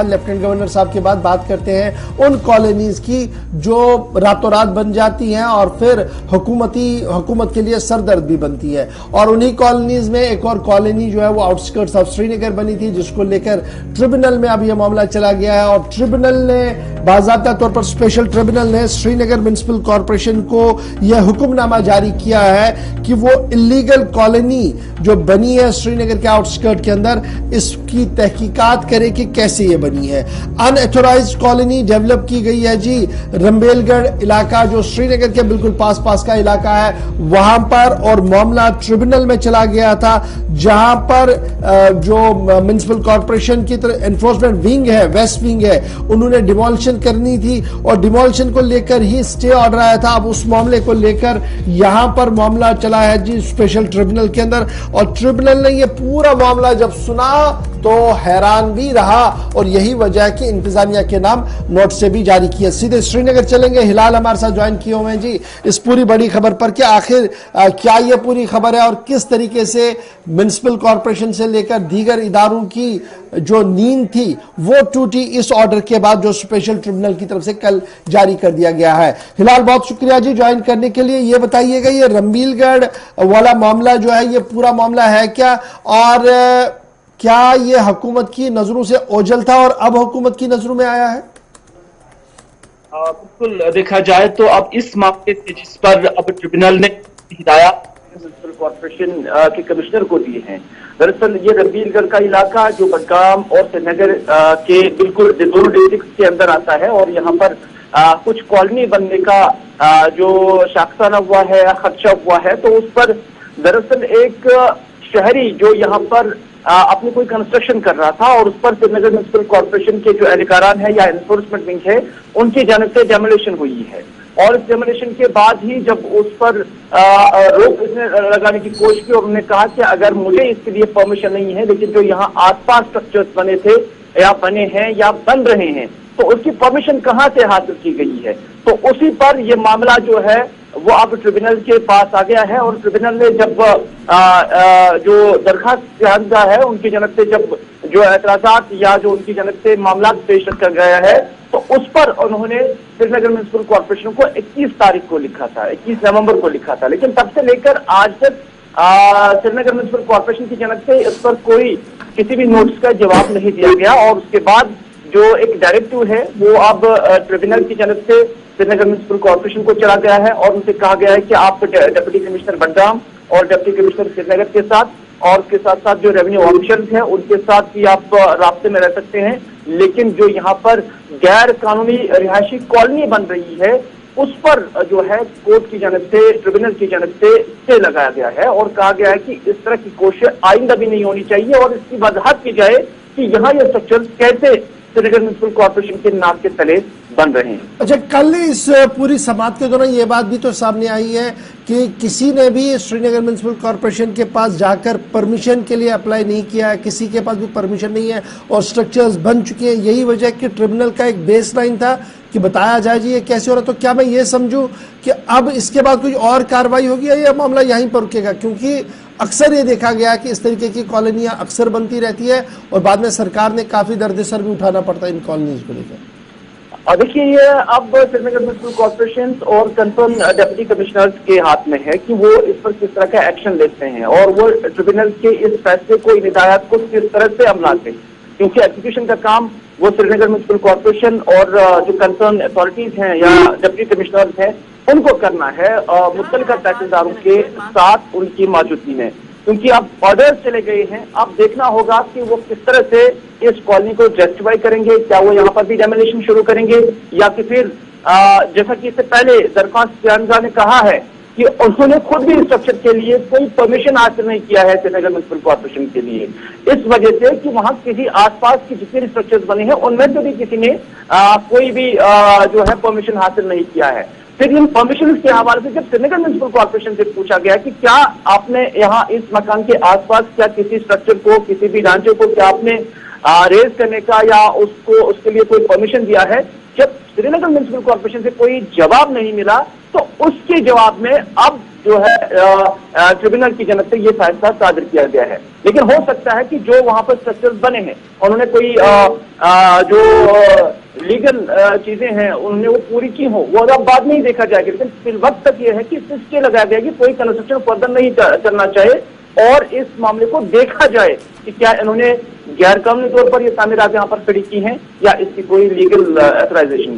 Lieutenant governor साहब के बाद बात करते हैं उन कॉलोनीज की जो रातों रात बन जाती हैं और फिर हुकूमत के लिए सरदर्द भी बनती है। और उन्हीं कॉलोनीज में एक और कॉलोनी जो है वो आउटस्कर्ट्स ऑफ श्रीनगर बनी थी, जिसको लेकर ट्रिब्यूनल में अब यह मामला चला गया है। और ट्रिब्यूनल ने बाकायदा तौर पर स्पेशल ट्रिब्यूनल ने श्रीनगर म्युनिसिपल कॉर्पोरेशन को यह हुक्मनामा जारी किया है कि वो इलीगल कॉलोनी जो बनी है श्रीनगर के आउटस्कर्ट के अंदर, इसकी तहकीकात करे कि कैसे ये बनी है। अनऑथोराइज्ड कॉलोनी डेवलप की गई है जी। रंबेलगढ़ इलाका जो श्रीनगर के बिल्कुल पास का इलाका है, वहां पर और मामला ट्रिब्यूनल में चला गया था, जहां पर जो म्युनिसिपल कॉर्पोरेशन की तरफ एनफोर्समेंट विंग है, वेस्ट विंग है, उन्होंने डिमोलिशन करनी थी और डिमोलिशन को लेकर ही स्टे ऑर्डर आया था। अब उस मामले को लेकर यहां पर मामला चला है जी स्पेशल ट्रिब्यूनल के अंदर। और ट्रिब्यूनल ने यह पूरा मामला जब सुना तो हैरान भी रहा और यही वजह है कि इंतजामिया के नाम नोट से भी जारी किया। सीधे श्रीनगर चलेंगे, हिलाल हमारे साथ ज्वाइन किए हुए हैं जी इस पूरी बड़ी खबर पर कि आखिर क्या यह पूरी खबर है और किस तरीके से म्युनिसिपल कॉर्पोरेशन से लेकर दीगर इदारों की जो नींद थी वो टूटी इस ऑर्डर के बाद जो स्पेशल ट्रिब्यूनल की तरफ से कल जारी कर दिया गया है। हिलाल, बहुत शुक्रिया जी ज्वाइन करने के लिए। ये बताइएगा ये रंबीलगढ़ वाला मामला जो है ये पूरा मामला है क्या, और क्या ये हुकूमत की नजरों से ओझल था और अब हुकूमत की नजरों में आया है? बिल्कुल, देखा जाए तो अब इस मामले से जिस पर अब ट्रिब्यूनल ने हिदायत म्युनिसिपल कॉर्पोरेशन के कमिश्नर को दिए हैं, दरअसल ये रंबीलगढ़ का इलाका जो बडगाम और श्रीनगर के बिल्कुल दोनों डिस्ट्रिक्ट के अंदर आता है और यहाँ पर कुछ कॉलोनी बनने का जो शाखसाना हुआ है, खदशा हुआ है, तो उस पर दरअसल एक शहरी जो यहाँ पर अपनी कोई कंस्ट्रक्शन कर रहा था और उस पर श्रीनगर म्युनिसिपल कॉर्पोरेशन के जो अधिकारान है या एनफोर्समेंट विंग है उनकी जानिब से डेमोलिशन हुई है। और इस डेमोलिशन के बाद ही जब उस पर रोक इसने लगाने की कोशिश की और उन्होंने कहा कि अगर मुझे इसके लिए परमिशन नहीं है, लेकिन जो यहाँ आसपास स्ट्रक्चर्स बने थे या बने हैं या बन रहे हैं तो उसकी परमिशन कहाँ से हासिल की गई है, तो उसी पर यह मामला जो है वो अब ट्रिब्यूनल के पास आ गया है। और ट्रिब्यूनल ने जब जो दरखास्त है उनकी जनक से जब जो एतराजात या जो उनकी जनक से मामला पेश रखा गया है तो उस पर उन्होंने श्रीनगर म्युनिसिपल कॉर्पोरेशन को 21 तारीख को लिखा था, 21 नवंबर को लिखा था, लेकिन तब से लेकर आज तक श्रीनगर म्युनिसिपल कॉर्पोरेशन की जनक से इस पर कोई किसी भी नोटिस का जवाब नहीं दिया गया। और उसके बाद जो एक डायरेक्टिव है वो अब ट्रिब्यूनल की जनक से श्रीनगर म्युनिसिपल कॉर्पोरेशन को चला गया है और उनसे कहा गया है कि आप डिप्टी कमिश्नर बडगाम और डिप्टी कमिश्नर श्रीनगर के साथ और उसके साथ साथ जो रेवेन्यू ऑफिसर्स हैं उनके साथ भी आप रास्ते में रह सकते हैं, लेकिन जो यहाँ पर गैर कानूनी रिहायशी कॉलोनी बन रही है उस पर जो है कोर्ट की जानब से, ट्रिब्यूनल की जानब से स्टे लगाया गया है और कहा गया है कि इस तरह की कोशिश आइंदा भी नहीं होनी चाहिए और इसकी वजाहत की जाए कि यहाँ ये स्ट्रक्चर कैसे श्रीनगर म्युनिसिपल कॉर्पोरेशन के नाम के तले बन रहे हैं। अच्छा, कल इस पूरी समाअत के दौरान ये बात भी तो सामने आई है कि किसी ने भी श्रीनगर म्युनिसिपल कॉर्पोरेशन के पास जाकर परमिशन के लिए अप्लाई नहीं किया है, किसी के पास भी परमिशन नहीं है और स्ट्रक्चर्स बन चुके हैं। यही वजह कि ट्रिब्यूनल का एक बेस लाइन था कि बताया जाए जी ये कैसे हो रहा है। तो क्या मैं ये समझूं कि अब इसके बाद कोई और कार्रवाई होगी या यह मामला यहीं पर रुकेगा? क्योंकि अक्सर ये देखा गया कि इस तरीके की कॉलोनियां अक्सर बनती रहती है और बाद में सरकार ने काफी दर्द-ए-सर भी उठाना पड़ता है इन कॉलोनीज को लेकर। और देखिए ये अब श्रीनगर म्युनिसिपल कॉर्पोरेशन और कंसर्न डिप्टी कमिश्नर्स के हाथ में है कि वो इस पर किस तरह का एक्शन लेते हैं और वो ट्रिब्यूनल के इस फैसले को, इन हिदायत को किस तरह से अमलाते हैं, क्योंकि एग्जीक्यूशन का काम वो श्रीनगर म्युनिसिपल कॉर्पोरेशन और जो कंसर्न अथॉरिटीज हैं या डिप्टी कमिश्नर्स हैं उनको करना है मुतल्लिका तहसीलदारों के साथ उनकी मौजूदगी में, क्योंकि अब ऑर्डर्स चले गए हैं। अब देखना होगा कि वो किस तरह से इस कॉलोनी को जस्टिफाई करेंगे, क्या वो यहाँ पर भी डेमोलिशन शुरू करेंगे या कि फिर जैसा कि इससे पहले दरख्वास्त बयानजा ने कहा है कि उन्होंने खुद भी स्ट्रक्चर के लिए कोई परमिशन हासिल नहीं किया है श्रीनगर म्युनिसिपल कॉर्पोरेशन के लिए, इस वजह से कि वहां किसी आसपास की जितने भी स्ट्रक्चर्स बने हैं उनमें से भी किसी ने कोई भी जो है परमिशन हासिल नहीं किया है। फिर इन परमिशन के हवाले से जब श्रीनगर म्युनिसिपल कॉर्पोरेशन से पूछा गया कि क्या आपने यहाँ इस मकान के आसपास क्या किसी स्ट्रक्चर को, किसी भी ढांचे को क्या आपने रेज करने का या उसको उसके लिए कोई परमिशन दिया है, जब श्रीनगर म्युनिसिपल कॉर्पोरेशन से कोई जवाब नहीं मिला तो उसके जवाब में अब जो है ट्रिब्यूनल की जानब से ये फैसला सादर किया गया है। लेकिन हो सकता है कि जो वहां पर स्ट्रक्चर्स बने हैं उन्होंने कोई जो लीगल चीजें हैं उन्होंने वो पूरी की हो, वो अब बाद में ही देखा जाएगा। लेकिन फिल वक्त तक ये है कि स्टे लगाया गया कि कोई कंस्ट्रक्शन फर्दर नहीं चलना चाहिए और इस मामले को देखा जाए कि क्या इन्होंने गैर कानूनी तौर पर ये तामीरात यहाँ पर खड़ी की हैं या इसकी कोई लीगल ऑथराइजेशन